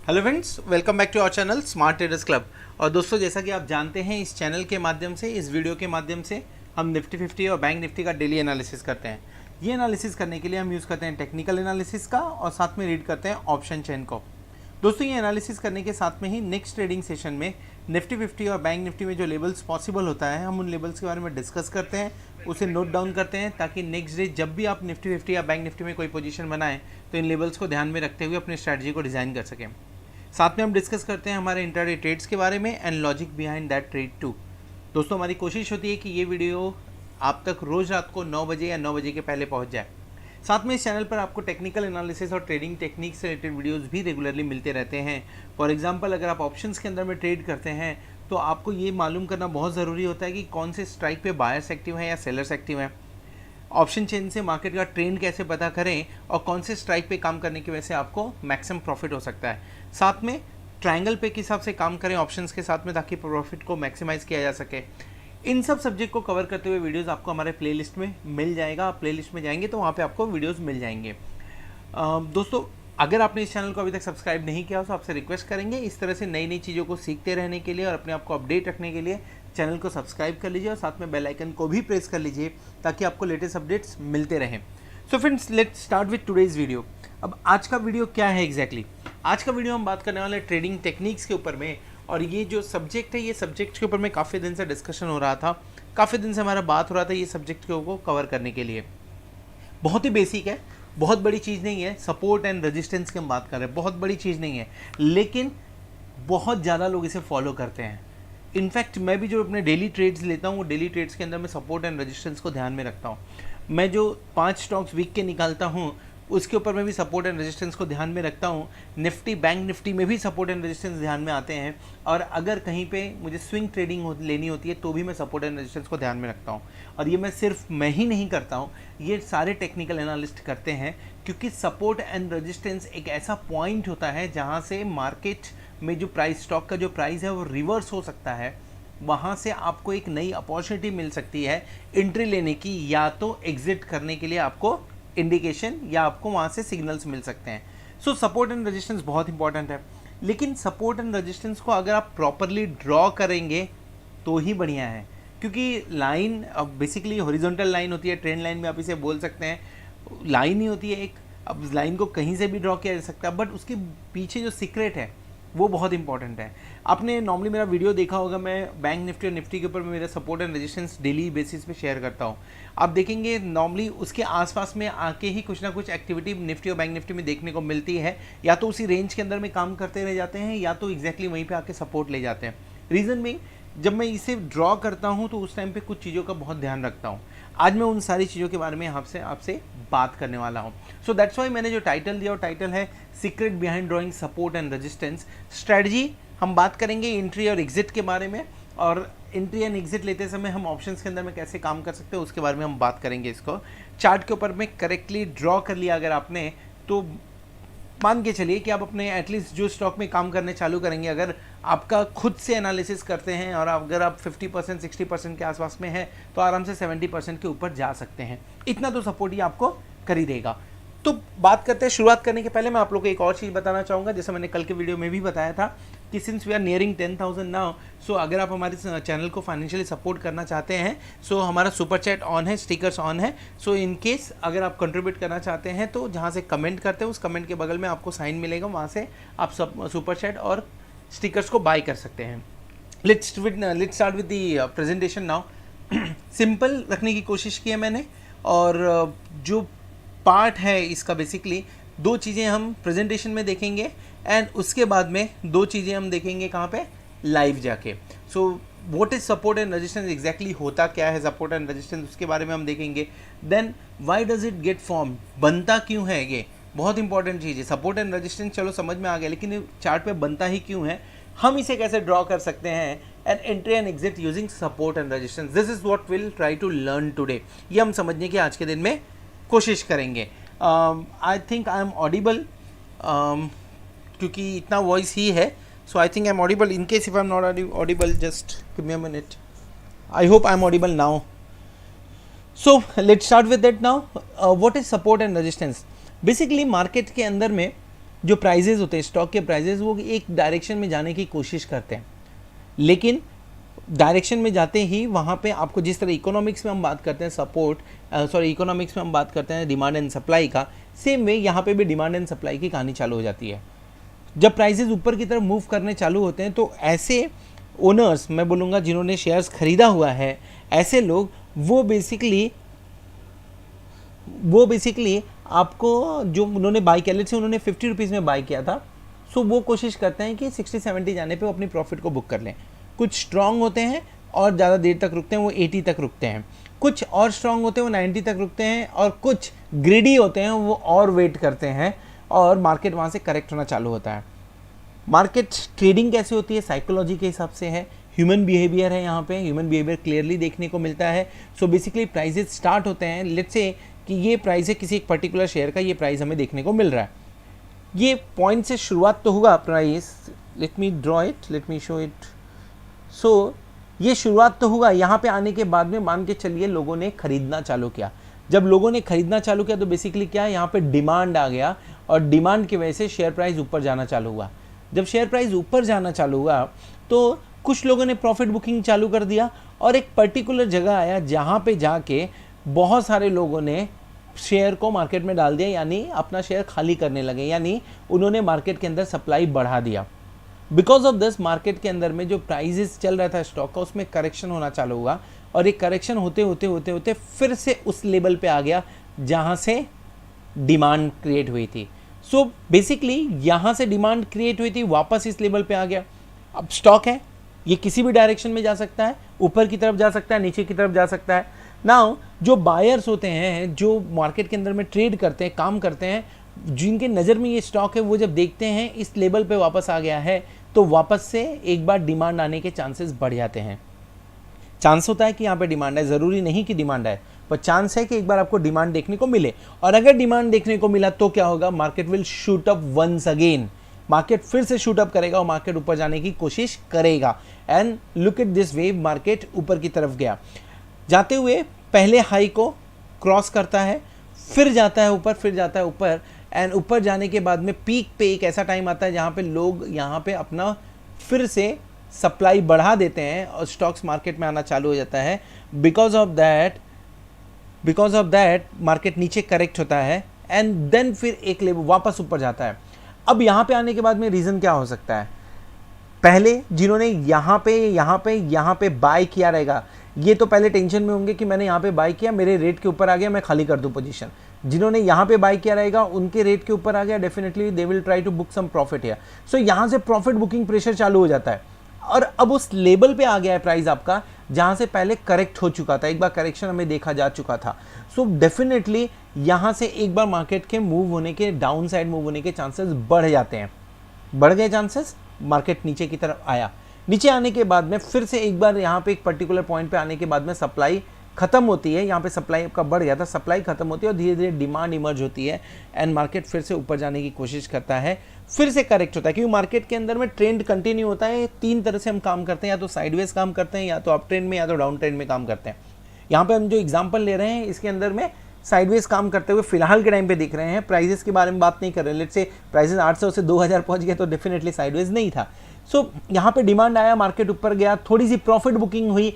Hello friends, welcome back to our channel smart traders club. और दोस्तों, जैसा कि आप जानते हैं, इस चैनल के माध्यम से, इस वीडियो के माध्यम से हम निफ्टी 50 और बैंक निफ्टी का डेली एनालिसिस करते हैं। ये एनालिसिस करने के लिए हम यूज़ करते हैं टेक्निकल एनालिसिस का और साथ में रीड करते हैं ऑप्शन चेन को। दोस्तों, ये एनालिसिस करने के साथ में ही नेक्स्ट ट्रेडिंग सेशन में निफ्टी 50 और बैंक निफ्टी में जो लेवल्स पॉसिबल होता है, हम उन लेवल्स के बारे में डिस्कस करते हैं, उसे नोट डाउन करते हैं, ताकि नेक्स्ट डे जब भी आप निफ्टी 50 या बैंक निफ्टी में कोई पोजीशन बनाएं तो इन लेवल्स को ध्यान में रखते हुए अपनी स्ट्रैटेजी को डिज़ाइन कर सकें। साथ में हम डिस्कस करते हैं हमारे इंट्राडे ट्रेड्स के बारे में and logic behind that trade too. दोस्तों, हमारी कोशिश होती है कि ये वीडियो आप तक रोज़ रात को 9 बजे या 9 बजे के पहले पहुंच जाए। साथ में इस चैनल पर आपको टेक्निकल एनालिसिस और ट्रेडिंग टेक्निक से रिलेटेड वीडियोस भी रेगुलरली मिलते रहते हैं। फॉर एग्जांपल, अगर आप ऑप्शंस के अंदर में ट्रेड करते हैं तो आपको ये मालूम करना बहुत ज़रूरी होता है कि कौन से स्ट्राइक पे बायर्स एक्टिव हैं या सेलर्स एक्टिव हैं। ऑप्शन चेन से मार्केट का ट्रेंड कैसे पता करें और कौन से स्ट्राइक पे काम करने की वजह से आपको मैक्सिमम प्रॉफिट हो सकता है। साथ में ट्रायंगल पे किस हिसाब से काम करें ऑप्शंस के साथ में, ताकि प्रॉफिट को मैक्सिमाइज किया जा सके। इन सब सब्जेक्ट को कवर करते हुए वीडियोस आपको हमारे प्लेलिस्ट में मिल जाएगा। आप प्लेलिस्ट में जाएंगे तो वहाँ पे आपको वीडियोस मिल जाएंगे। दोस्तों, अगर आपने इस चैनल को अभी तक सब्सक्राइब नहीं किया तो आपसे रिक्वेस्ट करेंगे, इस तरह से नई नई चीज़ों को सीखते रहने के लिए और अपने आप को अपडेट रखने के लिए चैनल को सब्सक्राइब कर लीजिए और साथ में बेल आइकन को भी प्रेस कर लीजिए, ताकि आपको लेटेस्ट अपडेट्स मिलते रहें। So friends, let's start with today's video. अब आज का वीडियो क्या है एग्जैक्टली? आज का वीडियो हम बात करने वाले ट्रेडिंग टेक्निक्स के ऊपर में, और ये जो सब्जेक्ट है, ये सब्जेक्ट के ऊपर में काफ़ी दिन से डिस्कशन हो रहा था, काफ़ी दिन से हमारा बात हो रहा था ये सब्जेक्ट को कवर करने के लिए। बहुत ही बेसिक है, बहुत बड़ी चीज़ नहीं है। सपोर्ट एंड रेजिस्टेंस की हम बात कर रहे हैं, बहुत बड़ी चीज़ नहीं है, लेकिन बहुत ज़्यादा लोग इसे फॉलो करते हैं। इनफैक्ट मैं भी जो अपने डेली ट्रेड्स लेता हूँ, वो डेली ट्रेड्स के अंदर मैं सपोर्ट एंड रेजिस्टेंस को ध्यान में रखता हूँ। मैं जो 5 स्टॉक्स वीक के निकालता हूँ उसके ऊपर में भी सपोर्ट एंड रेजिस्टेंस को ध्यान में रखता हूँ। निफ्टी बैंक निफ्टी में भी सपोर्ट एंड रेजिस्टेंस ध्यान में आते हैं, और अगर कहीं पे मुझे स्विंग ट्रेडिंग लेनी होती है तो भी मैं सपोर्ट एंड रेजिस्टेंस को ध्यान में रखता हूँ। और ये मैं सिर्फ मैं ही नहीं करता हूँ, ये सारे टेक्निकल एनालिस्ट करते हैं, क्योंकि सपोर्ट एंड रेजिस्टेंस एक ऐसा पॉइंट होता है जहाँ से मार्केट में जो प्राइस, स्टॉक का जो प्राइस है वो रिवर्स हो सकता है। वहाँ से आपको एक नई अपॉर्चुनिटी मिल सकती है एंट्री लेने की, या तो एग्जिट करने के लिए आपको इंडिकेशन या आपको वहाँ से सिग्नल्स मिल सकते हैं। सो सपोर्ट एंड रेजिस्टेंस बहुत इंपॉर्टेंट है, लेकिन सपोर्ट एंड रेजिस्टेंस को अगर आप प्रॉपरली ड्रॉ करेंगे तो ही बढ़िया है, क्योंकि लाइन बेसिकली हॉरिजॉन्टल लाइन होती है, ट्रेंड लाइन में आप इसे बोल सकते हैं, लाइन ही होती है एक। अब लाइन को कहीं से भी ड्रॉ किया जा सकता है, बट उसके पीछे जो सीक्रेट है वो बहुत इंपॉर्टेंट है। आपने नॉर्मली मेरा वीडियो देखा होगा, मैं बैंक निफ्टी और निफ्टी के ऊपर मेरा support and resistance daily basis पे शेयर करता हूँ। आप देखेंगे नॉर्मली उसके आसपास में आके ही कुछ ना कुछ एक्टिविटी निफ्टी और बैंक निफ्टी में देखने को मिलती है, या तो उसी रेंज के अंदर में काम करते रह जाते हैं, या तो एग्जैक्टली वहीं पे आके सपोर्ट ले जाते हैं। रीज़न में जब मैं इसे ड्रॉ करता हूँ तो उस टाइम पे कुछ चीज़ों का बहुत ध्यान रखता हूँ। आज मैं उन सारी चीज़ों के बारे में आपसे बात करने वाला हूँ। सो दैट्स वाई मैंने जो टाइटल दिया, वो टाइटल है secret behind drawing support and resistance strategy. हम बात करेंगे एंट्री और एग्जिट के बारे में, और एंट्री एंड एग्जिट लेते समय हम ऑप्शंस के अंदर में कैसे काम कर सकते हैं उसके बारे में हम बात करेंगे। इसको चार्ट के ऊपर में करेक्टली ड्रॉ कर लिया अगर आपने, तो मान के चलिए कि आप अपने एटलीस्ट जो स्टॉक में काम करने चालू करेंगे, अगर आपका खुद से एनालिसिस करते हैं और अगर आप 50% 60% के आसपास में हैं तो आराम से 70% के ऊपर जा सकते हैं। इतना तो सपोर्ट ही आपको कर ही देगा। तो बात करते हैं, शुरुआत करने के पहले मैं आप लोगों को एक और चीज़ बताना चाहूँगा, जैसे मैंने कल के वीडियो में भी बताया था कि since we are nearing 10,000 now, so अगर आप हमारे चैनल को फाइनेंशियली सपोर्ट करना चाहते हैं, सो हमारा सुपर चैट ऑन है, स्टिकर्स ऑन है। सो इन केस अगर आप कंट्रीब्यूट करना चाहते हैं तो जहाँ से कमेंट करते हैं उस कमेंट के बगल में आपको साइन मिलेगा, वहाँ से आप सब सुपर चैट और स्टिकर्स को बाय कर सकते हैं। Let's start with the presentation now. Simple रखने की कोशिश की है मैंने, और जो पार्ट है इसका बेसिकली 2 चीज़ें हम प्रेजेंटेशन में देखेंगे, एंड उसके बाद में 2 चीज़ें हम देखेंगे कहाँ पे, लाइव जाके। So what is support and resistance, exactly होता क्या है सपोर्ट एंड रेजिस्टेंस, उसके बारे में हम देखेंगे। Then why does it get form, बनता क्यों है, ये बहुत इंपॉर्टेंट चीज़ है। सपोर्ट एंड रेजिस्टेंस चलो समझ में आ गया, लेकिन चार्ट पे बनता ही क्यों है, हम इसे कैसे ड्रॉ कर सकते हैं, and entry and exit using support and resistance, this is what will try to learn today. ये हम समझने की आज के दिन में कोशिश करेंगे। I think I am audible, क्योंकि इतना वॉइस ही है, so I think I am audible. In case if I am not audible, just give me a minute. I hope I am audible now. So let's start with that now. What is support and resistance? Basically market के अंदर में जो prizes होते हैं, stock के prizes, वो एक direction में जाने की कोशिश करते हैं, लेकिन डायरेक्शन में जाते ही वहाँ पे आपको, जिस तरह इकोनॉमिक्स में हम बात करते हैं इकोनॉमिक्स में हम बात करते हैं डिमांड एंड सप्लाई का, सेम वे यहाँ पे भी डिमांड एंड सप्लाई की कहानी चालू हो जाती है। जब प्राइजेज ऊपर की तरफ मूव करने चालू होते हैं तो ऐसे ओनर्स, मैं बोलूँगा जिन्होंने शेयर्स खरीदा हुआ है, ऐसे लोग वो बेसिकली आपको, जो उन्होंने बाई किया, लेट्स से उन्होंने 50 रुपीज़ में बाई किया था, सो वो कोशिश करते हैं कि 60-70 जाने पे वो अपनी प्रॉफिट को बुक कर लें। कुछ स्ट्रांग होते हैं और ज़्यादा देर तक रुकते हैं, वो 80 तक रुकते हैं, कुछ और स्ट्रांग होते हैं वो 90 तक रुकते हैं, और कुछ ग्रीडी होते हैं वो और वेट करते हैं और मार्केट वहाँ से करेक्ट होना चालू होता है। मार्केट ट्रेडिंग कैसे होती है, साइकोलॉजी के हिसाब से है, ह्यूमन बिहेवियर है, यहाँ पे ह्यूमन बिहेवियर क्लियरली देखने को मिलता है। सो बेसिकली प्राइजेस स्टार्ट होते हैं, लेट्स से कि ये प्राइस है किसी एक पर्टिकुलर शेयर का, ये प्राइस हमें देखने को मिल रहा है, ये पॉइंट से शुरुआत तो हुआ price, let me draw it, let me show it. So ये शुरुआत तो हुआ, यहाँ पे आने के बाद में मान के चलिए लोगों ने खरीदना चालू किया। जब लोगों ने खरीदना चालू किया तो बेसिकली क्या है, यहाँ पे डिमांड आ गया और डिमांड की वजह से शेयर प्राइस ऊपर जाना चालू हुआ। जब शेयर प्राइस ऊपर जाना चालू हुआ तो कुछ लोगों ने प्रॉफिट बुकिंग चालू कर दिया और एक पर्टिकुलर जगह आया जहाँ पे जाके बहुत सारे लोगों ने शेयर को मार्केट में डाल दिया, यानी अपना शेयर खाली करने लगे, यानी उन्होंने मार्केट के अंदर सप्लाई बढ़ा दिया। बिकॉज ऑफ दिस मार्केट के अंदर में जो प्राइजेस चल रहा था स्टॉक का, उसमें करेक्शन होना चालू हुआ और एक करेक्शन होते होते फिर से उस लेवल पे आ गया जहाँ से डिमांड क्रिएट हुई थी। सो बेसिकली यहाँ से डिमांड क्रिएट हुई थी, वापस इस लेवल पे आ गया। अब स्टॉक है, ये किसी भी डायरेक्शन में जा सकता है, ऊपर की तरफ जा सकता है, नीचे की तरफ जा सकता है। नाउ जो बायर्स होते हैं, जो मार्केट के अंदर में ट्रेड करते हैं, काम करते हैं, जिनके नज़र में ये स्टॉक है, वो जब देखते हैं इस लेवल पे वापस आ गया है तो वापस से एक बार डिमांड आने के चांसेस बढ़ जाते हैं। चांस होता है कि यहाँ पे डिमांड है, ज़रूरी नहीं कि डिमांड है, पर चांस है कि एक बार आपको डिमांड देखने को मिले। और अगर डिमांड देखने को मिला तो क्या होगा, market will shoot up once again, market फिर से शूट अप करेगा और मार्केट ऊपर जाने की कोशिश करेगा। And look at this wave, market ऊपर की तरफ गया, जाते हुए पहले हाई को क्रॉस करता है, फिर जाता है ऊपर, फिर जाता है ऊपर, एंड ऊपर जाने के बाद में पीक पे एक ऐसा टाइम आता है जहाँ पे लोग यहाँ पे अपना फिर से सप्लाई बढ़ा देते हैं और स्टॉक्स मार्केट में आना चालू हो जाता है। बिकॉज ऑफ दैट मार्केट नीचे करेक्ट होता है एंड देन फिर एक लेवल वापस ऊपर जाता है। अब यहाँ पे आने के बाद में रीज़न क्या हो सकता है, पहले जिन्होंने यहाँ पे बाय किया रहेगा, ये तो पहले टेंशन में होंगे कि मैंने यहाँ पे बाय किया, मेरे रेट के ऊपर आ गया, मैं खाली कर दूँ पोजीशन। जिन्होंने यहाँ पे बाय किया रहेगा, उनके रेट के ऊपर आ गया, definitely they will try to book some profit here. So यहाँ से प्रॉफिट बुकिंग प्रेशर चालू हो जाता है और अब उस लेवल पे आ गया है प्राइस आपका जहाँ से पहले करेक्ट हो चुका था, एक बार करेक्शन हमें देखा जा चुका था। सो डेफिनेटली यहाँ से एक बार मार्केट के मूव होने के, डाउन साइड मूव होने के चांसेस बढ़ जाते हैं। बढ़ गए चांसेस, मार्केट नीचे की तरफ आया, नीचे आने के बाद में फिर से एक बार यहाँ पे एक पर्टिकुलर पॉइंट पे आने के बाद में सप्लाई खत्म होती है, यहाँ पे सप्लाई आपका बढ़ गया था, सप्लाई खत्म होती है और धीरे धीरे डिमांड इमर्ज होती है एंड मार्केट फिर से ऊपर जाने की कोशिश करता है, फिर से करेक्ट होता है। क्योंकि मार्केट के अंदर में ट्रेंड कंटिन्यू होता है, तीन तरह से हम काम करते हैं, या तो साइडवेज काम करते हैं, या तो अप ट्रेंड में, या तो डाउन ट्रेंड में काम करते हैं। यहाँ पे हम जो एग्जाम्पल ले रहे हैं इसके अंदर में साइडवेज काम करते हुए फिलहाल के टाइम पे दिख रहे हैं, प्राइजेस के बारे में बात नहीं कर रहे हैं। लेट्स से प्राइजेस 800 से 2000 पहुंच गए तो डेफिनेटली साइडवेज नहीं था। सो यहाँ पे डिमांड आया, मार्केट ऊपर गया, थोड़ी सी प्रॉफिट बुकिंग हुई,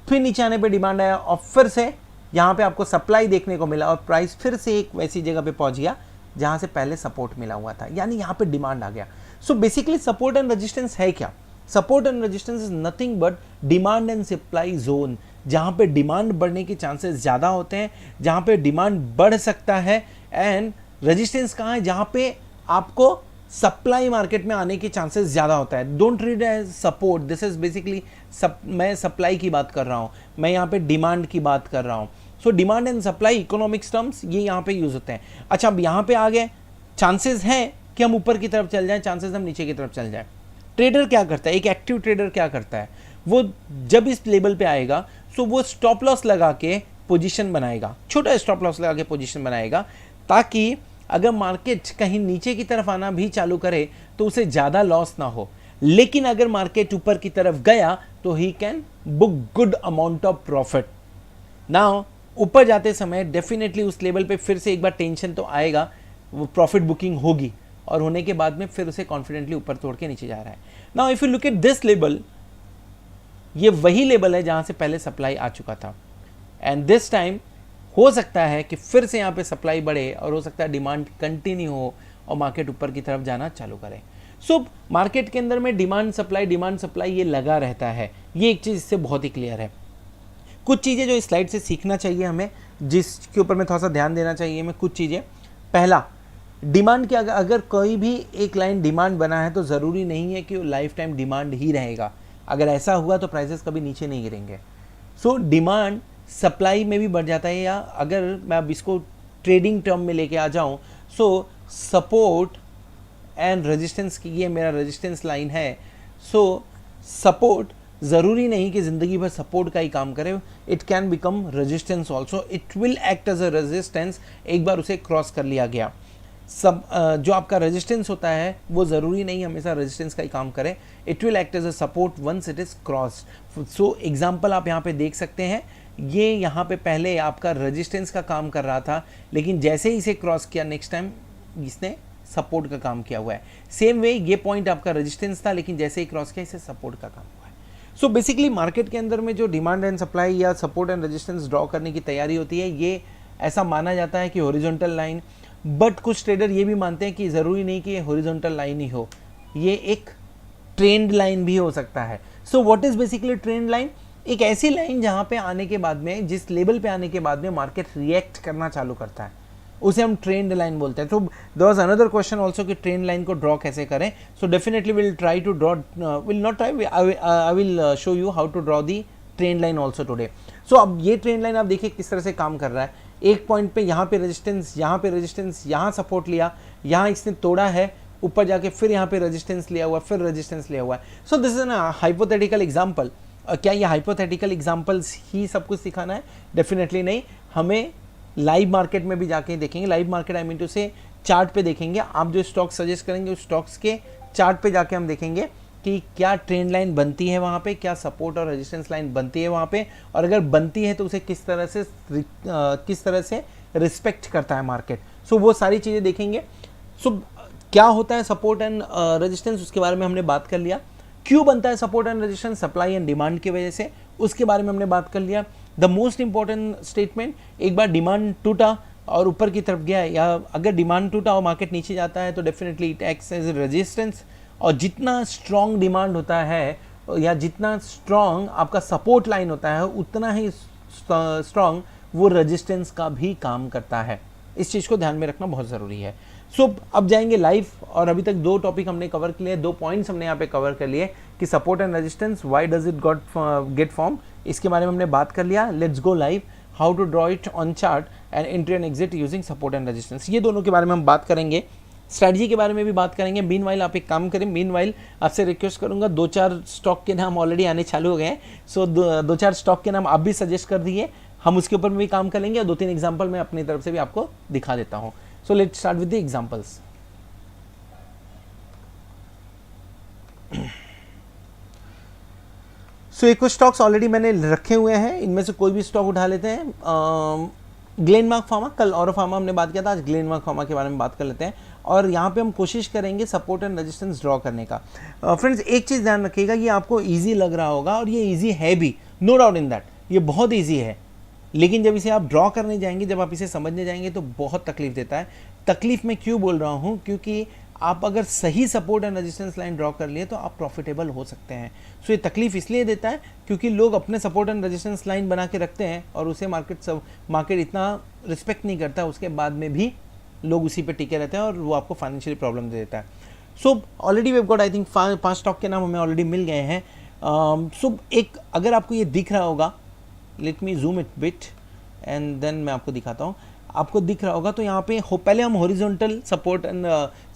फिर नीचे आने पे डिमांड आया और फिर से यहाँ पे आपको सप्लाई देखने को मिला और प्राइस फिर से एक वैसी जगह पे पहुंच गया जहाँ से पहले सपोर्ट मिला हुआ था, यानी यहाँ पे डिमांड आ गया। So basically support and resistance है क्या? Support and resistance is nothing but demand and supply zone, जहाँ पे डिमांड बढ़ने के चांसेस ज़्यादा होते हैं, जहाँ पे डिमांड बढ़ सकता है। एंड रेजिस्टेंस कहाँ है? जहाँ पे आपको सप्लाई मार्केट में आने के चांसेस ज़्यादा होता है। Don't read as support, this is basically मैं सप्लाई की बात कर रहा हूँ, मैं यहाँ पे डिमांड की बात कर रहा हूँ। So demand and supply economics terms ये यहाँ पे यूज़ होते हैं। अच्छा, अब यहाँ पे आ गए, चांसेस हैं कि हम ऊपर की तरफ चल जाएं, चांसेस हम नीचे की तरफ चल जाएं। ट्रेडर क्या करता है, एक एक्टिव ट्रेडर क्या करता है, वो जब इस लेवल पे आएगा सो वो स्टॉप लॉस लगा के पोजीशन बनाएगा, छोटा स्टॉप लॉस लगा के पोजीशन बनाएगा, ताकि अगर मार्केट कहीं नीचे की तरफ आना भी चालू करे तो उसे ज़्यादा लॉस ना हो। लेकिन अगर मार्केट ऊपर की तरफ गया तो he can book good amount of profit. Now ऊपर जाते समय डेफिनेटली उस लेवल पे फिर से एक बार टेंशन तो आएगा, वो प्रॉफिट बुकिंग होगी। और होने के बाद में फिर उसे कॉन्फिडेंटली ऊपर तोड़ के नीचे जा रहा है। Now if you look at this level, ये वही लेवल है जहां से पहले सप्लाई आ चुका था, एंड दिस टाइम हो सकता है कि फिर से यहाँ पे सप्लाई बढ़े और हो सकता है डिमांड कंटिन्यू हो और मार्केट ऊपर की तरफ जाना चालू करे। सो मार्केट के अंदर में डिमांड सप्लाई ये लगा रहता है, ये एक चीज़ इससे बहुत ही क्लियर है। कुछ चीज़ें जो इस स्लाइड से सीखना चाहिए हमें, जिसके ऊपर में थोड़ा सा ध्यान देना चाहिए हमें कुछ चीज़ें। पहला, डिमांड के अगर कोई भी एक लाइन डिमांड बना है तो ज़रूरी नहीं है कि वो लाइफ टाइम डिमांड ही रहेगा। अगर ऐसा हुआ तो प्राइसेस कभी नीचे नहीं गिरेंगे। सो डिमांड सप्लाई में भी बढ़ जाता है, या अगर मैं अब इसको ट्रेडिंग टर्म में लेके आ जाऊं, सो सपोर्ट एंड रेजिस्टेंस की, ये मेरा रेजिस्टेंस लाइन है। सो सपोर्ट ज़रूरी नहीं कि ज़िंदगी भर सपोर्ट का ही काम करे, it can become resistance also, it will act as a resistance एक बार उसे क्रॉस कर लिया गया। सब जो आपका रेजिस्टेंस होता है वो ज़रूरी नहीं हमेशा रेजिस्टेंस का ही काम करे, it will act as a support once it is crossed. So example आप यहाँ पे देख सकते हैं, ये यहाँ पे पहले आपका रेजिस्टेंस का काम कर रहा था, लेकिन जैसे ही इसे क्रॉस किया नेक्स्ट टाइम इसने सपोर्ट का काम किया हुआ है। सेम वे ये पॉइंट आपका रेजिस्टेंस था, लेकिन जैसे ही क्रॉस किया इसे सपोर्ट का काम हुआ है। सो बेसिकली मार्केट के अंदर में जो डिमांड एंड सप्लाई या सपोर्ट एंड रेजिस्टेंस ड्रॉ करने की तैयारी होती है, ये ऐसा माना जाता है कि हॉरिजॉन्टल लाइन, बट कुछ ट्रेडर ये भी मानते हैं कि ज़रूरी नहीं कि ये हॉरिजॉन्टल लाइन ही हो, ये एक ट्रेंड लाइन भी हो सकता है। So what is basically trend line? एक ऐसी लाइन जहाँ पे आने के बाद में, जिस लेवल पे आने के बाद में मार्केट रिएक्ट करना चालू करता है, उसे हम ट्रेंड लाइन बोलते हैं। तो there was another question also कि ट्रेंड लाइन को ड्रॉ कैसे करें। So definitely will try to draw, will not try, I will show you how to draw the trend line also today. So अब ये trend line आप देखिए किस तरह से काम कर रहा है। एक पॉइंट पे यहाँ पे रेजिस्टेंस, यहाँ पे रेजिस्टेंस, यहाँ सपोर्ट लिया, यहाँ इसने तोड़ा है, ऊपर जाके फिर यहाँ पे रेजिस्टेंस लिया हुआ है, फिर रेजिस्टेंस लिया हुआ है। So this is an hypothetical example. क्या ये हाइपोथेटिकल एग्जाम्पल्स ही सब कुछ सिखाना है? डेफिनेटली नहीं, हमें लाइव मार्केट में भी जाके देखेंगे। Live market I mean to say chart पे देखेंगे। आप जो स्टॉक सजेस्ट करेंगे उस स्टॉक्स के चार्ट पे जाके हम देखेंगे कि क्या ट्रेंड लाइन बनती है वहाँ पे, क्या सपोर्ट और रेजिस्टेंस लाइन बनती है वहाँ पे, और अगर बनती है तो उसे किस तरह से रिस्पेक्ट करता है मार्केट। सो वो सारी चीज़ें देखेंगे। सो क्या होता है सपोर्ट एंड रेजिस्टेंस, उसके बारे में हमने बात कर लिया। क्यों बनता है support and resistance? Supply and demand की वजह से, उसके बारे में हमने बात कर लिया। द मोस्ट इंपॉर्टेंट स्टेटमेंट, एक बार डिमांड टूटा और ऊपर की तरफ गया, या अगर डिमांड टूटा और मार्केट नीचे जाता है तो definitely it acts as resistance. और जितना स्ट्रॉन्ग डिमांड होता है या जितना स्ट्रॉन्ग आपका सपोर्ट लाइन होता है, उतना ही स्ट्रॉन्ग वो रेजिस्टेंस का भी काम करता है। इस चीज़ को ध्यान में रखना बहुत ज़रूरी है। सो अब जाएंगे लाइव, और अभी तक दो टॉपिक हमने कवर कर लिए, दो पॉइंट्स हमने यहाँ पे कवर कर लिए कि support and resistance, why does it get form, इसके बारे में हमने बात कर लिया। Let's go live, how to draw it on chart and entry and exit using support and resistance, ये दोनों के बारे में हम बात करेंगे। स्ट्रैटेजी के बारे में भी बात करेंगे। मीनवाइल आप एक काम करें, मीनवाइल आपसे रिक्वेस्ट करूंगा, 2-4 स्टॉक के नाम ऑलरेडी आने चालू हो गए हैं। सो 2-4 स्टॉक के नाम आप भी सजेस्ट कर दिए, हम उसके ऊपर भी काम कर लेंगे, और 2-3 एग्जाम्पल मैं अपनी तरफ से भी आपको दिखा देता हूँ। So let's start with the examples. So एक कुछ स्टॉक्स ऑलरेडी मैंने रखे हुए हैं, इनमें से कोई भी स्टॉक उठा लेते हैं। ग्लेनमार्क फार्मा, कल और फार्मा हमने बात किया था, आज ग्लेनमार्क फार्मा के बारे में बात कर लेते हैं, और यहाँ पे हम कोशिश करेंगे सपोर्ट एंड रेजिस्टेंस ड्रॉ करने का। फ्रेंड्स एक चीज़ ध्यान रखिएगा, ये आपको इजी लग रहा होगा और ये इजी है भी, नो डाउट इन दैट, ये बहुत इजी है, लेकिन जब इसे आप ड्रॉ करने जाएंगे, जब आप इसे समझने जाएंगे तो बहुत तकलीफ देता है। तकलीफ में क्यों बोल रहा हूँ? क्योंकि आप अगर सही support and resistance line draw कर लिए तो आप प्रॉफिटेबल हो सकते हैं। सो ये तकलीफ इसलिए देता है क्योंकि लोग अपने सपोर्ट एंड रेजिस्टेंस लाइन बना के रखते हैं और उसे मार्केट इतना रिस्पेक्ट नहीं करता, उसके बाद में भी लोग उसी पे टिके रहते हैं और वो आपको फाइनेंशियली प्रॉब्लम दे देता है। So already we have got I think 5 stock के नाम हमें ऑलरेडी मिल गए हैं। सो एक अगर आपको ये दिख रहा होगा, let me zoom it bit and then मैं आपको दिखाता हूँ। आपको दिख रहा होगा तो यहाँ पे पहले हम horizontal support and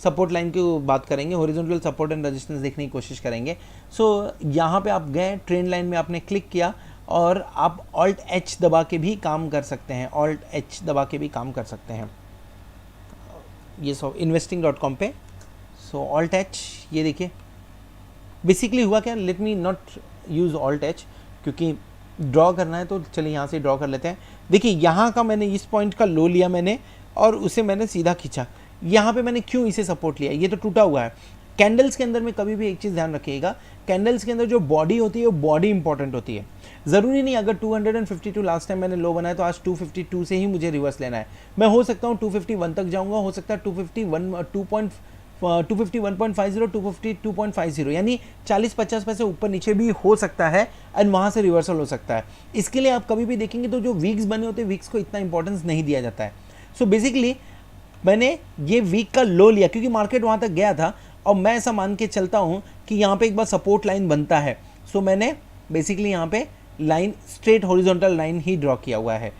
support line की बात करेंगे, हॉरिजॉन्टल सपोर्ट एंड रेजिस्टेंस देखने की कोशिश करेंगे। सो यहाँ पे आप गए, ट्रेंड लाइन में आपने क्लिक किया और आप ऑल्ट एच दबा के भी काम कर सकते हैं, ऑल्ट एच दबा के भी काम कर सकते हैं। ये सब investing.com पे, सो ऑल्ट एच, ये देखिए बेसिकली हुआ क्या, let me not use alt H क्योंकि ड्रॉ करना है तो चलिए यहाँ से ड्रॉ कर लेते हैं। देखिए यहाँ का मैंने इस पॉइंट का लो लिया मैंने और उसे मैंने सीधा खींचा, यहाँ पे मैंने क्यों इसे सपोर्ट लिया, ये तो टूटा हुआ है। कैंडल्स के अंदर में कभी भी एक चीज़ ध्यान रखिएगा, कैंडल्स के अंदर जो बॉडी होती है वो बॉडी इंपॉर्टेंट होती है। ज़रूरी नहीं अगर 252 लास्ट टाइम मैंने लो बनाया तो आज 252 से ही मुझे रिवर्स लेना है। मैं हो सकता हूँ 251 तक जाऊँगा, हो सकता है 251.50, 252.50 यानी 40-50 पैसे ऊपर नीचे भी हो सकता है एंड वहाँ से रिवर्सल हो सकता है। इसके लिए आप कभी भी देखेंगे तो जो वीक्स बने होते हैं वीक्स को इतना इंपॉर्टेंस नहीं दिया जाता है। सो बेसिकली मैंने ये वीक का लो लिया क्योंकि मार्केट वहाँ तक गया था और मैं ऐसा मान के चलता हूँ कि यहाँ पे एक बार सपोर्ट लाइन बनता है। सो मैंने बेसिकली यहाँ पे लाइन स्ट्रेट हॉरिजॉन्टल लाइन ही ड्रॉ किया हुआ है।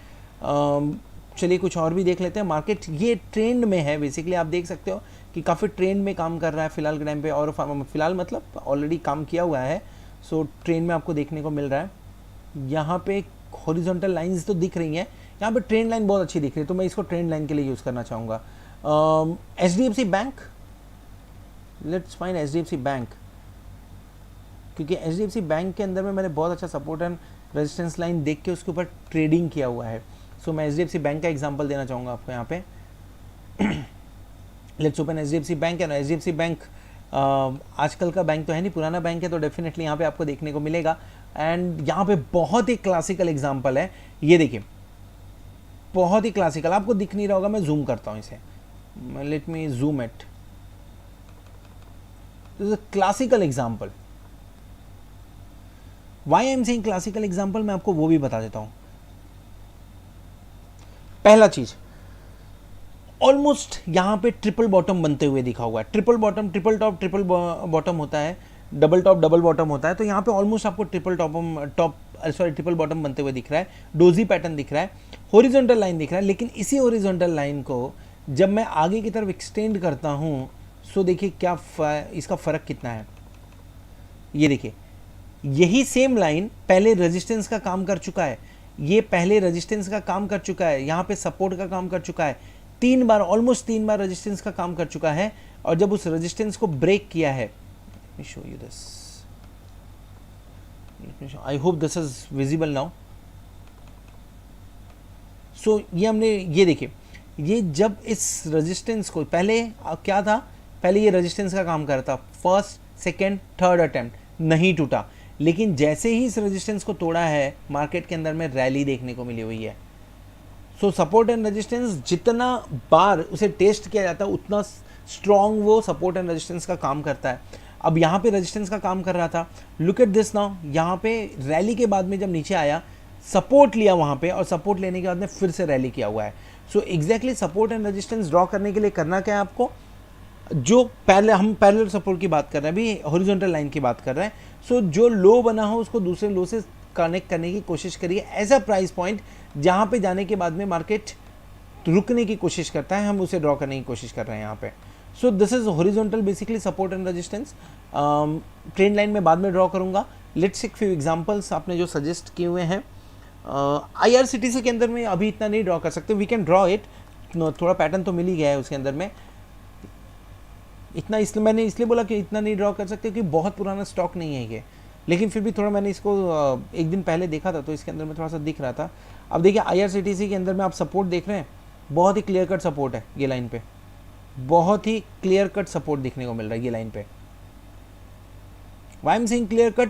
चलिए कुछ और भी देख लेते हैं। मार्केट ये ट्रेंड में है, बेसिकली आप देख सकते हो कि काफ़ी ट्रेंड में काम कर रहा है फिलहाल के टाइम पे, और फिलहाल मतलब ऑलरेडी काम किया हुआ है। सो ट्रेंड में आपको देखने को मिल रहा है। यहाँ पे हॉरिजॉन्टल लाइंस तो दिख रही हैं, यहाँ पे ट्रेंड लाइन बहुत अच्छी दिख रही है तो मैं इसको ट्रेंड लाइन के लिए यूज़ करना चाहूँगा। HDFC bank, let's find HDFC bank, क्योंकि HDFC बैंक के अंदर में मैंने बहुत अच्छा सपोर्ट एंड रेजिस्टेंस लाइन देख के उसके ऊपर ट्रेडिंग किया हुआ है। सो मैं HDFC बैंक का एग्जांपल देना चाहूँगा आपको यहाँ पे। लेट्स ओपन HDFC बैंक है ना। HDFC बैंक आजकल का बैंक तो है नहीं, पुराना बैंक है, तो डेफिनेटली यहाँ पे आपको देखने को मिलेगा। एंड यहाँ पे बहुत ही क्लासिकल एग्जांपल है, ये देखिए बहुत ही क्लासिकल, आपको दिख नहीं रहा होगा, मैं जूम करता हूँ इसे, late me zoom it. This is a classical example. Why I am saying classical example, मैं आपको वो भी बता देता हूं। पहला चीज, ऑलमोस्ट यहां पे ट्रिपल बॉटम बनते हुए दिखा हुआ है। Triple bottom, triple top, triple bottom होता है, डबल टॉप डबल बॉटम होता है। तो यहाँ पे ऑलमोस्ट आपको ट्रिपल बॉटम बनते हुए दिख रहा है, डोजी पैटर्न दिख रहा है, हॉरिजॉन्टल लाइन दिख रहा है। लेकिन इसी हॉरिजॉन्टल लाइन को जब मैं आगे की तरफ एक्सटेंड करता हूँ, सो देखिए क्या इसका फ़र्क कितना है। ये देखिए, यही सेम लाइन पहले रेजिस्टेंस का काम कर चुका है, ये पहले रेजिस्टेंस का काम कर चुका है, यहाँ पे सपोर्ट का काम कर चुका है, 3 बार, ऑलमोस्ट 3 बार रेजिस्टेंस का काम कर चुका है। और जब उस रेजिस्टेंस को ब्रेक किया है, let me show you this, I hope this is visible now। सो ये हमने, ये देखिए, ये जब इस रेजिस्टेंस को पहले क्या था, पहले ये रेजिस्टेंस का काम कर रहा था, फर्स्ट सेकेंड थर्ड अटेम्प्ट नहीं टूटा, लेकिन जैसे ही इस रेजिस्टेंस को तोड़ा है मार्केट के अंदर में रैली देखने को मिली हुई है। सो सपोर्ट एंड रेजिस्टेंस जितना बार उसे टेस्ट किया जाता है उतना स्ट्रॉन्ग वो सपोर्ट एंड रेजिस्टेंस का काम करता है। अब यहाँ पे रेजिस्टेंस का काम कर रहा था, लुक एट दिस नाउ, यहाँ पे रैली के बाद में जब नीचे आया सपोर्ट लिया वहाँ पे, और सपोर्ट लेने के बाद में फिर से रैली किया हुआ है। So exactly support and resistance draw करने के लिए करना क्या है आपको, जो पहले हम पैरेलल सपोर्ट की बात कर रहे हैं, अभी हॉरिजॉन्टल लाइन की बात कर रहे हैं। सो जो लो बना हो उसको दूसरे लो से कनेक्ट करने की कोशिश करिए एज अ प्राइस पॉइंट, जहाँ पे जाने के बाद में मार्केट रुकने की कोशिश करता है, हम उसे ड्रॉ करने की कोशिश कर रहे हैं यहाँ पे। So this is horizontal basically support and resistance. Trend line में बाद में ड्रॉ करूँगा। लेट्स टेक फ्यू एग्जांपल्स आपने जो सजेस्ट किए हुए हैं। IRCTC के अंदर में अभी इतना नहीं ड्रॉ कर सकते, वी कैन ड्रॉ इट, थोड़ा पैटर्न तो मिल ही गया है उसके अंदर में। इतना इसलिए मैंने इसलिए बोला कि इतना नहीं ड्रॉ कर सकते क्योंकि बहुत पुराना स्टॉक नहीं है ये, लेकिन फिर भी थोड़ा मैंने इसको एक दिन पहले देखा था तो इसके अंदर में थोड़ा सा दिख रहा था। अब देखिए IRCTC के अंदर में आप सपोर्ट देख रहे हैं, बहुत ही क्लियर कट सपोर्ट है ये लाइन पे, बहुत ही क्लियर कट सपोर्ट दिखने को मिल रहा है ये लाइन पे। Why I am saying clear cut,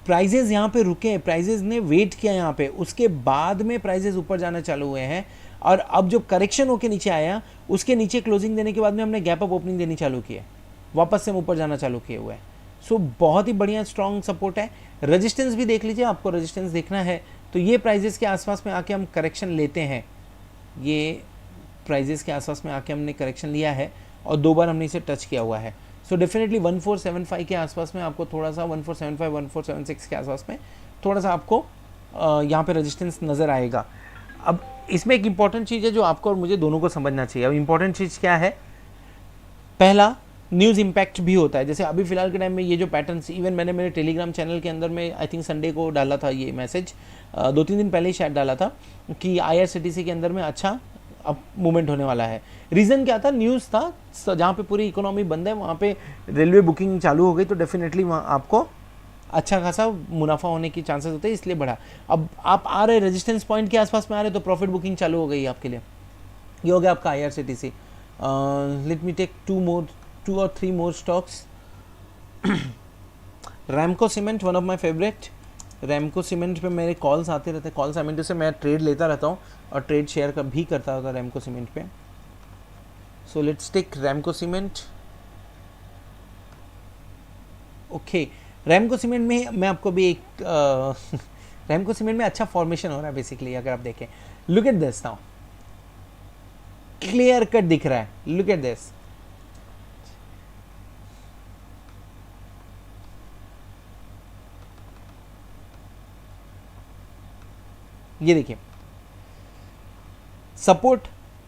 prices यहाँ पे रुके, प्राइजेज ने वेट किया यहाँ पे, उसके बाद में प्राइजेज ऊपर जाना चालू हुए हैं, और अब जो करेक्शन होके नीचे आया उसके नीचे क्लोजिंग देने के बाद में हमने गैप अप ओपनिंग देनी चालू की है, वापस से हम ऊपर जाना चालू किए हुए हैं। सो बहुत ही बढ़िया स्ट्रॉन्ग सपोर्ट है। रेजिस्टेंस भी देख लीजिए, आपको रेजिस्टेंस देखना है तो ये प्राइजेस के आसपास में आके हम करेक्शन लेते हैं, ये प्राइजेस के आसपास में आके हमने करेक्शन लिया है और 2 बार हमने इसे टच किया हुआ है। सो डेफिनेटली 1475 के आसपास में आपको थोड़ा सा 1475 1476 के आसपास में थोड़ा सा आपको यहाँ पे रेजिस्टेंस नज़र आएगा। अब इसमें एक इंपॉर्टेंट चीज़ है जो आपको और मुझे दोनों को समझना चाहिए। अब इंपॉर्टेंट चीज़ क्या है, पहला न्यूज़ इम्पैक्ट भी होता है। जैसे अभी फिलहाल के टाइम में ये जो पैटर्न्स, इवन मैंने मेरे टेलीग्राम चैनल के अंदर में आई थिंक संडे को डाला था ये मैसेज, 2-3 दिन पहले ही शायद डाला था कि IRCTC के अंदर में अच्छा अब मूवमेंट होने वाला है। रीज़न क्या था, न्यूज़ था, जहाँ पे पूरी इकोनॉमी बंद है वहाँ पे रेलवे बुकिंग चालू हो गई तो डेफिनेटली वहाँ आपको अच्छा खासा मुनाफा होने की चांसेस होते हैं, इसलिए बढ़ा। अब आप आ रहे रेजिस्टेंस पॉइंट के आसपास में आ रहे तो प्रॉफिट बुकिंग चालू हो गई आपके लिए, ये हो गया आपका IRCTC। Let me take two और three more stocks. Ramco cement, one of my favourite. Ramco cement पे मेरे कॉल्स आते रहते हैं. कॉल्स आई मीन टू से मैं ट्रेड लेता रहता हूँ और ट्रेड शेयर का भी करता होता रैमको सीमेंट पे. So let's take Ramco cement. Okay, Ramco cement में मैं आपको भी एक रैमको सीमेंट में अच्छा फॉर्मेशन हो रहा है बेसिकली. अगर आप देखें, look at this now, clear cut दिख रहा है. Look at this. ये देखिए सपोर्ट,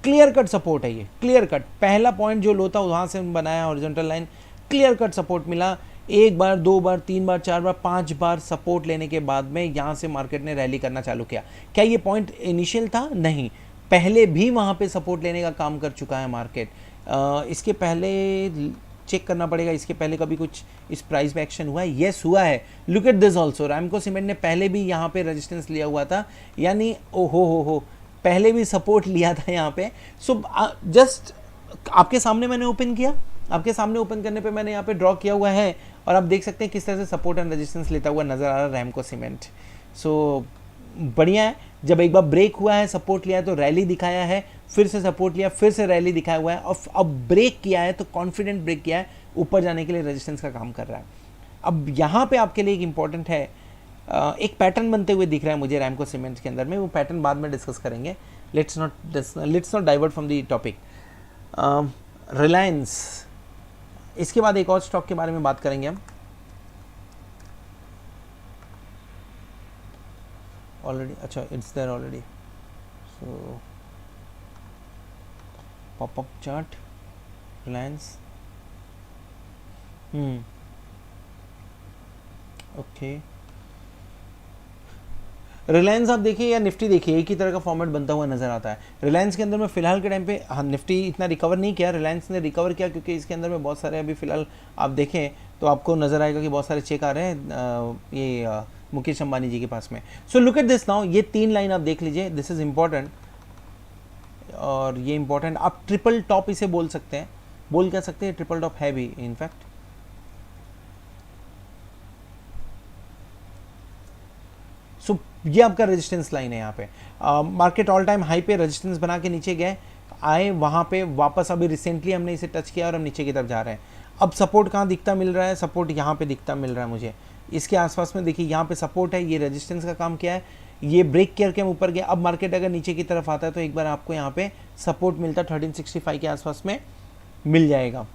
क्लियर कट सपोर्ट है. ये क्लियर कट पहला पॉइंट जो लो था वहां से बनाया horizontal line, clear cut support मिला. एक बार, दो बार, तीन बार, चार बार, पांच बार सपोर्ट लेने के बाद में यहां से मार्केट ने रैली करना चालू किया. क्या ये पॉइंट इनिशियल था? नहीं, पहले भी वहां पे सपोर्ट लेने का काम कर चुका है मार्केट. इसके पहले चेक करना पड़ेगा, इसके पहले कभी कुछ इस प्राइस पे एक्शन हुआ है? यस हुआ है. Look at this also. Ramco cement ने पहले भी यहाँ पे रेजिस्टेंस लिया हुआ था, यानी ओ हो पहले भी सपोर्ट लिया था यहाँ पे. सो जस्ट आपके सामने मैंने ओपन किया, आपके सामने ओपन करने पे मैंने यहाँ पे ड्रॉ किया हुआ है और आप देख सकते हैं किस तरह से सपोर्ट एंड रेजिस्टेंस लेता हुआ नजर आ रहा है रैमको सीमेंट. सो बढ़िया है. जब एक बार ब्रेक हुआ है, सपोर्ट लिया है तो रैली दिखाया है, फिर से सपोर्ट लिया, फिर से रैली दिखाया हुआ है और अब ब्रेक किया है तो कॉन्फिडेंट ब्रेक किया है, ऊपर जाने के लिए रेजिस्टेंस का काम कर रहा है. अब यहाँ पे आपके लिए एक इंपॉर्टेंट है, एक पैटर्न बनते हुए दिख रहा है मुझे रैमको सीमेंट के अंदर में. वो पैटर्न बाद में डिस्कस करेंगे. Let's not divert from the topic. Reliance, इसके बाद एक और स्टॉक के बारे में बात करेंगे हम. ऑलरेडी, अच्छा it's there already. So popup chart Reliance. Okay, Reliance आप देखिए या निफ्टी देखिए, एक ही तरह का फॉर्मेट बनता हुआ नजर आता है. रिलायंस के अंदर में फिलहाल के टाइम पे, हाँ निफ्टी इतना रिकवर नहीं किया, रिलायंस ने रिकवर किया क्योंकि इसके अंदर में बहुत सारे अभी फिलहाल आप देखें तो आपको नजर आएगा कि बहुत सारे चेक आ रहे हैं ये मुकेश अंबानी जी के पास में. So look at this now, ये तीन लाइन आप देख लीजिए, दिस इज इंपॉर्टेंट. और ये इंपॉर्टेंट, आप ट्रिपल टॉप इसे बोल सकते हैं, बोल क्या सकते हैं, ट्रिपल टॉप है भी इनफैक्ट. सो ये आपका रेजिस्टेंस लाइन है. यहाँ पे मार्केट ऑल टाइम हाई पे रेजिस्टेंस बना के नीचे गए, आए वहाँ पे वापस, अभी रिसेंटली हमने इसे टच किया और हम नीचे की तरफ जा रहे हैं. अब सपोर्ट कहाँ दिखता मिल रहा है? सपोर्ट यहाँ पे दिखता मिल रहा है मुझे, इसके आसपास में. देखिए यहाँ पे सपोर्ट है, ये रेजिस्टेंस का काम किया है, ये ब्रेक करके हम ऊपर गए. अब मार्केट अगर नीचे की तरफ आता है तो एक बार आपको यहाँ पे सपोर्ट मिलता 1365 के आसपास में मिल जाएगा.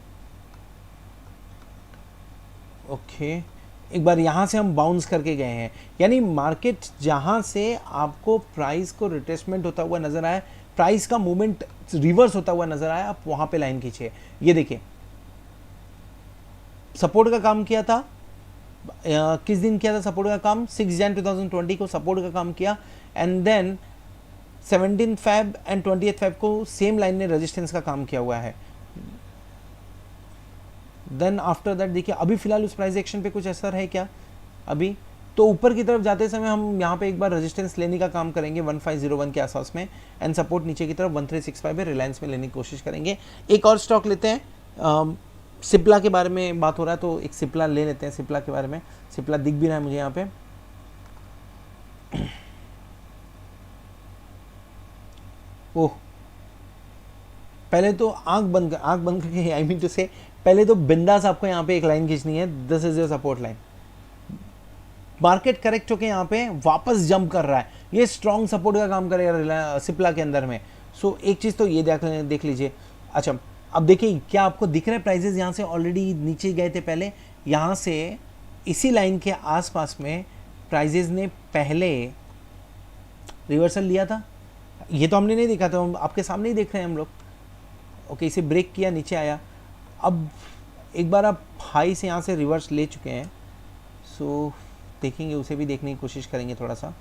ओके, एक बार यहाँ से हम बाउंस करके गए हैं, यानी मार्केट जहाँ से आपको प्राइस को रिट्रेसमेंट होता हुआ नजर आया, प्राइस का मूवमेंट रिवर्स होता हुआ नजर आया, आप वहाँ पे लाइन खींचिए. ये देखिए सपोर्ट का काम किया था, किस दिन किया था सपोर्ट का काम? 6 जन 2020 को सपोर्ट का काम किया, and then 17 Feb and 20 Feb को सेम लाइन ने रेजिस्टेंस का काम किया हुआ है. देन आफ्टर दैट देखिए अभी फिलहाल उस प्राइस एक्शन पे कुछ असर है क्या अभी? तो ऊपर की तरफ जाते समय हम यहाँ पे एक बार रेजिस्टेंस लेने का काम करेंगे 1501 के आसपास में, एंड सपोर्ट नीचे की तरफ 1365 है, रिलायंस में लेने की कोशिश करेंगे. एक और स्टॉक लेते हैं, सिप्ला के बारे में बात हो रहा है तो एक सिप्ला ले लेते हैं. सिप्ला के बारे में, सिप्ला दिख भी रहा है मुझे यहाँ पे. ओह, पहले तो आंख बंद करके, आई मीन टू से पहले तो बिंदास आपको यहाँ पे एक लाइन खींचनी है. This is your support line. Market correct होके यहाँ पे वापस जंप कर रहा है, ये स्ट्रॉन्ग सपोर्ट का काम करेगा सिप्ला के अंदर में. सो एक चीज़ तो ये देख लीजिए. अच्छा अब देखिए क्या आपको दिख रहा है, प्राइजेस यहाँ से ऑलरेडी नीचे गए थे पहले, यहाँ से इसी लाइन के आसपास में प्राइजेस ने पहले रिवर्सल लिया था. ये तो हमने नहीं देखा था, हम आपके सामने ही देख रहे हैं हम लोग. ओके, इसे ब्रेक किया, नीचे आया. अब एक बार आप हाई से यहाँ से रिवर्स ले चुके हैं, सो देखेंगे, उसे भी देखने की कोशिश करेंगे थोड़ा सा.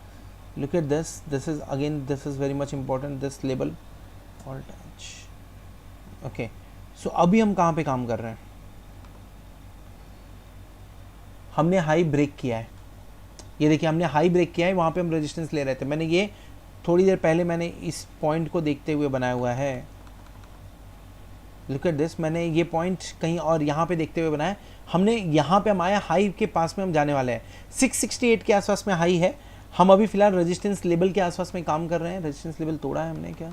Look at this, this is again, this is very much important, this लेबल ऑल टच. ओके, सो अभी हम कहाँ पे काम कर रहे हैं? हमने हाई ब्रेक किया है, ये देखिए हमने हाई ब्रेक किया है, वहाँ पे हम रेजिस्टेंस ले रहे थे. मैंने ये थोड़ी देर पहले मैंने इस पॉइंट को देखते हुए बनाया हुआ है. लुक एट दिस, मैंने ये पॉइंट कहीं और यहाँ पे देखते हुए बनाया। हमने यहाँ पे हम आया हाई के पास में हम जाने वाले हैं, 668 के आसपास में हाई है। हम अभी फिलहाल रेजिस्टेंस लेवल के आसपास में काम कर रहे हैं। रेजिस्टेंस लेवल तोड़ा है हमने क्या?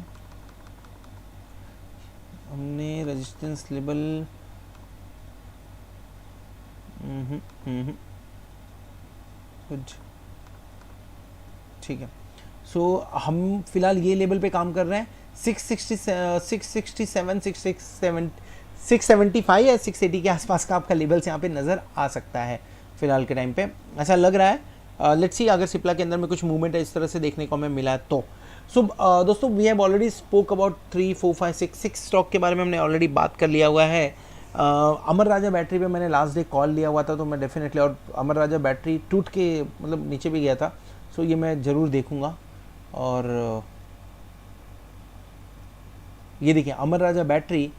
हमने रेजिस्टेंस लेवल गुड, ठीक है। सो हम फिलहाल ये लेवल पे काम कर रहे हैं, 675 या 680 के आसपास का आपका लेवल्स यहाँ पे नज़र आ सकता है फिलहाल के टाइम पे, ऐसा लग रहा है। लेट्स सी अगर सिप्ला के अंदर में कुछ मूवमेंट है इस तरह से देखने को हमें मिला तो। सो दोस्तों we have already spoke about 3 4 5 6 stock के बारे में हमने ऑलरेडी बात कर लिया हुआ है। अमर राजा बैटरी पे मैंने लास्ट डे कॉल लिया हुआ था, तो मैं डेफिनेटली, और अमर राजा बैटरी टूट के मतलब नीचे भी गया था, सो ये मैं ज़रूर देखूंगा। और ये देखिए अमर राजा बैटरी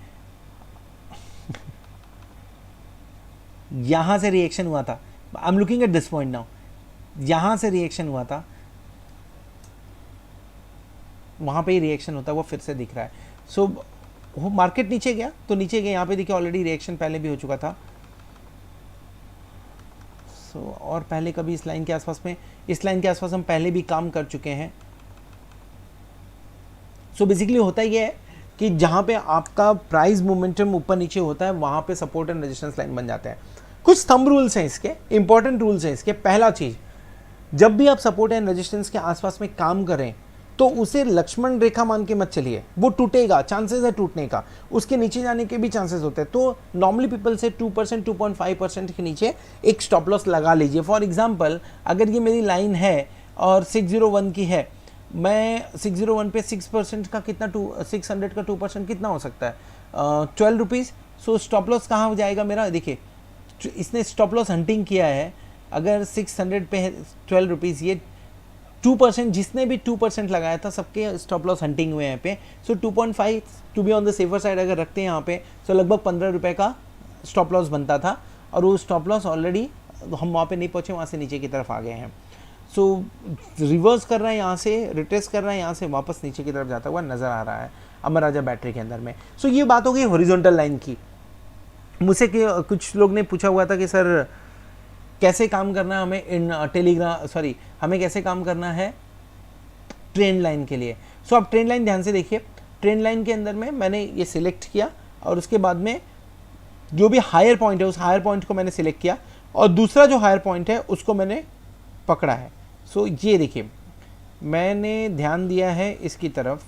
यहाँ से रिएक्शन हुआ था, I am looking at this point now, यहाँ से रिएक्शन हुआ था, वहाँ पे ही रिएक्शन होता है, वो फिर से दिख रहा है। सो वो मार्केट नीचे गया तो नीचे गया, यहाँ पे देखिए ऑलरेडी रिएक्शन पहले भी हो चुका था। सो और पहले कभी इस लाइन के आसपास में, इस लाइन के आसपास हम पहले भी काम कर चुके हैं। सो बेसिकली होता ये है कि जहाँ पे आपका प्राइस मोमेंटम ऊपर नीचे होता है वहाँ पे सपोर्ट एंड रेजिस्टेंस लाइन बन जाते हैं। कुछ थंब रूल्स हैं इसके, इंपॉर्टेंट रूल्स हैं इसके। पहला चीज़, जब भी आप सपोर्ट एंड रेजिस्टेंस के आसपास में काम करें तो उसे लक्ष्मण रेखा मान के मत चलिए, वो टूटेगा, चांसेस है टूटने का, उसके नीचे जाने के भी चांसेस होते हैं। तो नॉर्मली पीपल से 2% 2.5% के नीचे एक स्टॉप लॉस लगा लीजिए। फॉर एग्जांपल अगर ये मेरी लाइन है और 601 की है, मैं 601 पे 6% का कितना 600 का 2% कितना हो सकता है? 12 रुपीज़। सो स्टॉप लॉस कहाँ हो जाएगा मेरा? देखिए इसने स्टॉप लॉस हंटिंग किया है, अगर 600 पे है 12 रुपीज़, ये 2%, जिसने भी 2% लगाया था सबके स्टॉप लॉस हंटिंग हुए हैं पे। So 2.5 to be on the safer side अगर रखते हैं यहाँ पे, तो लगभग 15 रुपये का स्टॉप लॉस बनता था, और वो स्टॉप लॉस ऑलरेडी हम वहाँ पे नहीं पहुँचे, वहाँ से नीचे की तरफ आ गए हैं। सो रिवर्स कर रहा है यहाँ से, रिट्रेस कर रहा है यहाँ से, वापस नीचे की तरफ जाता हुआ नज़र आ रहा है अमर राजा बैटरी के अंदर में। सो ये बात हो गई हॉरिजॉन्टल लाइन की। मुझसे कुछ लोग ने पूछा हुआ था कि सर कैसे काम करना है हमें इन हमें कैसे काम करना है ट्रेंड लाइन के लिए। सो आप ट्रेंड लाइन ध्यान से देखिए। ट्रेंड लाइन के अंदर में मैंने ये सिलेक्ट किया, और उसके बाद में जो भी हायर पॉइंट है उस हायर पॉइंट को मैंने सिलेक्ट किया, और दूसरा जो हायर पॉइंट है उसको मैंने पकड़ा है। सो ये देखिए मैंने ध्यान दिया है इसकी तरफ,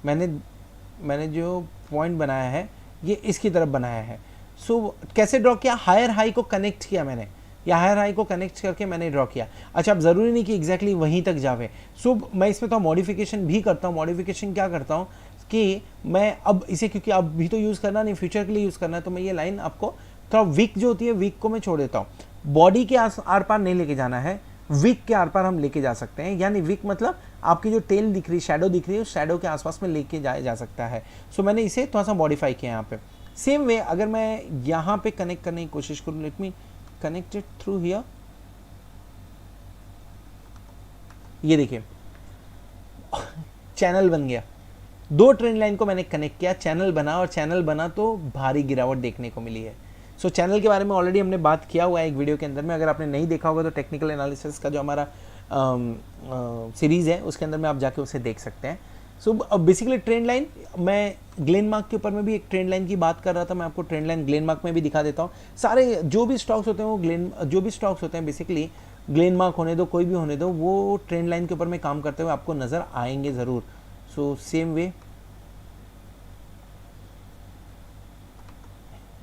मैंने जो पॉइंट बनाया है ये इसकी तरफ बनाया है। सो कैसे ड्रॉ किया? हायर हाई को कनेक्ट किया मैंने, या हायर हाई को कनेक्ट करके मैंने ड्रॉ किया। अच्छा, अब ज़रूरी नहीं कि एग्जैक्टली वहीं तक जावे। सो मैं इसमें तो मॉडिफिकेशन भी करता हूँ। मॉडिफिकेशन क्या करता हूँ कि मैं अब इसे, क्योंकि अब भी तो यूज़ करना नहीं, फ्यूचर के लिए यूज़ करना है, तो मैं ये लाइन आपको थोड़ा वीक जो होती है, वीक को मैं छोड़ देता हूँ। बॉडी के आर पार नहीं लेके जाना है, वीक के आर पार हम लेके जा सकते हैं। यानी वीक मतलब आपकी जो टेल दिख रही, शैडो दिख रही है, उस शैडो के आसपास में लेके जाया जा सकता है। सो मैंने इसे थोड़ा सा मॉडिफाई किया यहाँ पे। सेम वे अगर मैं यहाँ पे कनेक्ट करने की कोशिश करूँ, let me connect it through here. ये देखिए चैनल बन गया, दो ट्रेंड लाइन को मैंने कनेक्ट किया, चैनल बना, और चैनल बना तो भारी गिरावट देखने को मिली है। सो चैनल के बारे में ऑलरेडी हमने बात किया हुआ है एक वीडियो के अंदर में, अगर आपने नहीं देखा होगा तो टेक्निकल एनालिसिस का जो हमारा सीरीज़ है उसके अंदर में आप जाके उसे देख सकते हैं। सो बेसिकली ट्रेंड लाइन, मैं ग्लेनमार्क के ऊपर में भी एक ट्रेंड लाइन की बात कर रहा था, मैं आपको ट्रेंड लाइन ग्लेनमार्क में भी दिखा देता हूँ। सारे जो भी स्टॉक्स होते हैं वो जो भी स्टॉक्स होते हैं बेसिकली ग्लेनमार्क होने दो, कोई भी होने दो, वो ट्रेंड लाइन के ऊपर में काम करते हुए आपको नज़र आएंगे ज़रूर। सो सेम वे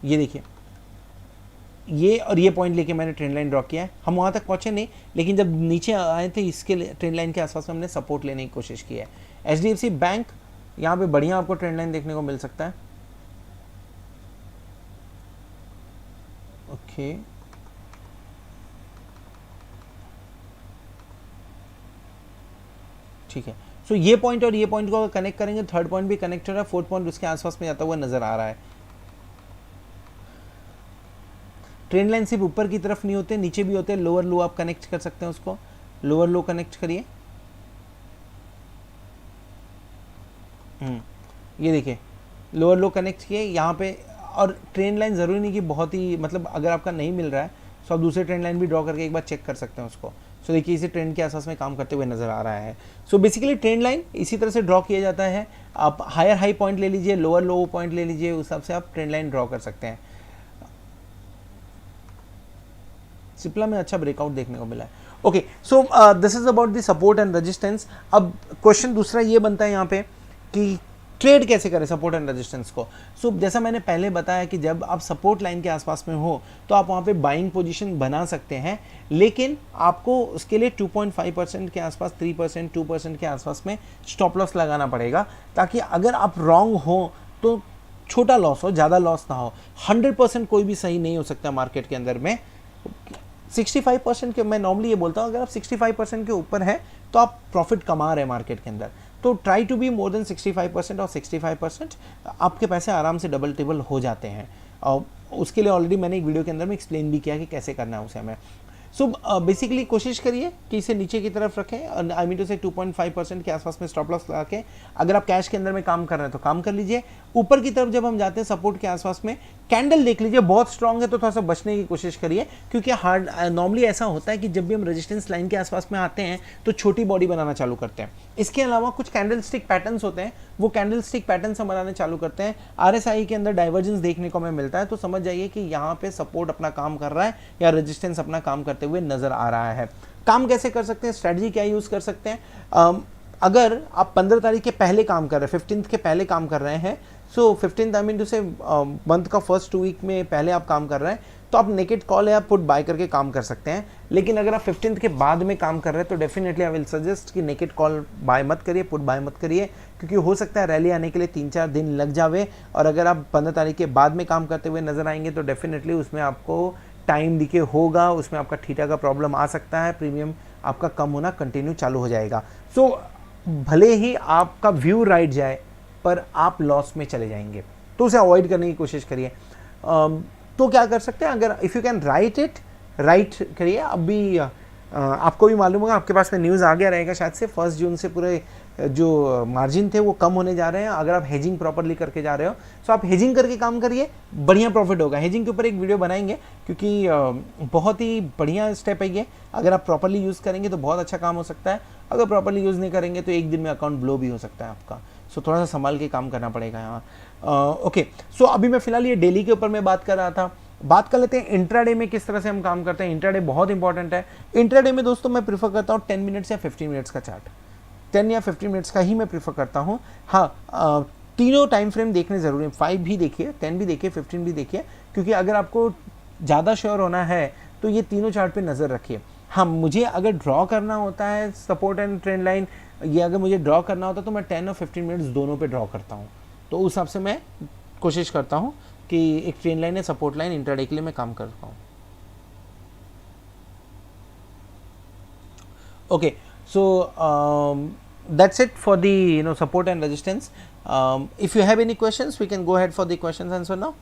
ये देखिए, ये और ये पॉइंट लेके मैंने ट्रेंड लाइन ड्रॉ किया है। हम वहाँ तक पहुँचे नहीं, लेकिन जब नीचे आए थे इसके ट्रेंड लाइन के आसपास में हमने सपोर्ट लेने की कोशिश की है। HDFC बैंक, यहाँ पे बढ़िया आपको ट्रेंड लाइन देखने को मिल सकता है। ओके, ठीक है। सो ये पॉइंट और ये पॉइंट को अगर कनेक्ट करेंगे, थर्ड पॉइंट भी कनेक्ट हो रहा है, फोर्थ पॉइंट उसके आसपास में जाता हुआ नजर आ रहा है। ट्रेंड लाइन सिर्फ ऊपर की तरफ नहीं होते, नीचे भी होते हैं। लोअर लो आप कनेक्ट कर सकते हैं, उसको लोअर लो कनेक्ट करिए। ये देखिए लोअर लो कनेक्ट किए यहाँ पे, और ट्रेंड लाइन ज़रूरी नहीं कि बहुत ही, मतलब अगर आपका नहीं मिल रहा है तो आप दूसरे ट्रेंड लाइन भी ड्रॉ करके एक बार चेक कर सकते हैं उसको। सो देखिए इसी ट्रेंड के आसपास में काम करते हुए नज़र आ रहा है। सो बेसिकली ट्रेंड लाइन इसी तरह से ड्रॉ किया जाता है। आप हायर हाई पॉइंट ले लीजिए, लोअर लो पॉइंट ले लीजिए, उस हिसाब से आप ट्रेंड लाइन ड्रॉ कर सकते हैं। सिप्ला में अच्छा ब्रेकआउट देखने को मिला है। Okay, so this is about the support and resistance. अब क्वेश्चन दूसरा ये बनता है यहाँ पे कि ट्रेड कैसे करें सपोर्ट एंड रेजिस्टेंस को। सो जैसा मैंने पहले बताया कि जब आप सपोर्ट लाइन के आसपास में हो तो आप वहाँ पे बाइंग पोजीशन बना सकते हैं, लेकिन आपको उसके लिए 2.5% के आसपास, 3%, 2% के आसपास में स्टॉप लॉस लगाना पड़ेगा, ताकि अगर आप रॉन्ग हो तो छोटा लॉस हो, ज़्यादा लॉस ना हो। 100% कोई भी सही नहीं हो सकता मार्केट के अंदर में। 65% के, मैं नॉर्मली ये बोलता हूँ, अगर आप 65% के ऊपर है तो आप प्रॉफिट कमा रहे हैं मार्केट के अंदर, तो try to be more than 65% और 65% आपके पैसे आराम से डबल टेबल हो जाते हैं। और उसके लिए ऑलरेडी मैंने एक वीडियो के अंदर में एक्सप्लेन भी किया कि कैसे करना है उसे हमें। सो बेसिकली कोशिश करिए कि इसे नीचे की तरफ रखें, आई मीन टू से 2.5% के आसपास में स्टॉप लॉस लगा के। अगर आप कैश के अंदर में काम कर रहे हैं तो काम कर लीजिए। ऊपर की तरफ जब हम जाते हैं सपोर्ट के आसपास में, कैंडल देख लीजिए, बहुत स्ट्रांग है तो थोड़ा सा बचने की कोशिश करिए, क्योंकि हार्ड नॉर्मली ऐसा होता है कि जब भी हम रेजिस्टेंस लाइन के आसपास में आते हैं तो छोटी बॉडी बनाना चालू करते हैं। इसके अलावा कुछ कैंडल स्टिक पैटर्न्स होते हैं, वो कैंडल स्टिक पैटर्न्स हम बनाने चालू करते हैं। RSI के अंदर डाइवर्जेंस देखने को हमें मिलता है, तो समझ जाइए कि यहाँ पे सपोर्ट अपना काम कर रहा है या रेजिस्टेंस अपना काम करते हुए नजर आ रहा है। काम कैसे कर सकते हैं, स्ट्रेटजी क्या यूज कर सकते हैं। अगर आप 15 तारीख के पहले काम कर रहे हैं, 15th के पहले काम कर रहे हैं, सो 15th आई मीन टू से मंथ का फर्स्ट 2 वीक में पहले आप काम कर रहे हैं, तो आप नेकेड कॉल या पुट बाय करके काम कर सकते हैं। लेकिन अगर आप 15th के बाद में काम कर रहे हैं तो डेफिनेटली आई विल सजेस्ट कि नेकेड कॉल बाय मत करिए, पुट बाय मत करिए, क्योंकि हो सकता है रैली आने के लिए 3-4 दिन लग जावे, और अगर आप 15 तारीख के बाद में काम करते हुए नजर आएंगे तो डेफिनेटली उसमें आपको टाइम डिके होगा, उसमें आपका थीटा का प्रॉब्लम आ सकता है, प्रीमियम आपका कम होना कंटिन्यू चालू हो जाएगा। सो भले ही आपका व्यू राइट जाए पर आप लॉस में चले जाएंगे, तो उसे अवॉइड करने की कोशिश करिए। तो क्या कर सकते हैं, अगर if you can write it, right करिए। अभी आपको भी मालूम होगा, आपके पास में न्यूज़ आ गया रहेगा शायद से, 1 जून से पूरे जो मार्जिन थे वो कम होने जा रहे हैं। अगर आप हेजिंग प्रॉपरली करके जा रहे हो तो आप हेजिंग करके काम करिए, बढ़िया प्रॉफिट होगा। हेजिंग के ऊपर एक वीडियो बनाएंगे, क्योंकि बहुत ही बढ़िया स्टेप है ये। अगर आप प्रॉपरली यूज़ करेंगे तो बहुत अच्छा काम हो सकता है, अगर प्रॉपरली यूज़ नहीं करेंगे तो एक दिन में अकाउंट ब्लो भी हो सकता है आपका। सो थोड़ा सा संभाल के काम करना पड़ेगा यहाँ। ओके, सो अभी मैं फिलहाल ये डेली के ऊपर मैं बात कर रहा था। बात कर लेते हैं इंट्राडे में किस तरह से हम काम करते हैं। इंट्राडे बहुत इंपॉर्टेंट है। इंट्राडे में दोस्तों मैं प्रीफर करता हूँ 10 मिनट्स या 15 मिनट्स का चार्ट, 10 या 15 मिनट्स का ही मैं प्रीफर करता हूँ। हाँ, तीनों टाइम फ्रेम देखने ज़रूरी है, 5 भी देखिए, 10 भी देखिए, 15 भी देखिए, क्योंकि अगर आपको ज़्यादा श्योर होना है तो ये तीनों चार्ट पे नज़र रखिए। हाँ, मुझे अगर ड्रॉ करना होता है सपोर्ट एंड ट्रेंड लाइन, ये अगर मुझे ड्रॉ करना होता है तो मैं 10 और 15 मिनट्स दोनों पे ड्रॉ करता हूँ। तो उस हिसाब से मैं कोशिश करता हूँ कि एक ट्रेंड लाइन या सपोर्ट लाइन इंट्राडे के लिए मैं काम करता हूँ। Okay, so that's it for the support and resistance. If you have any questions, we can go ahead for the questions answer now.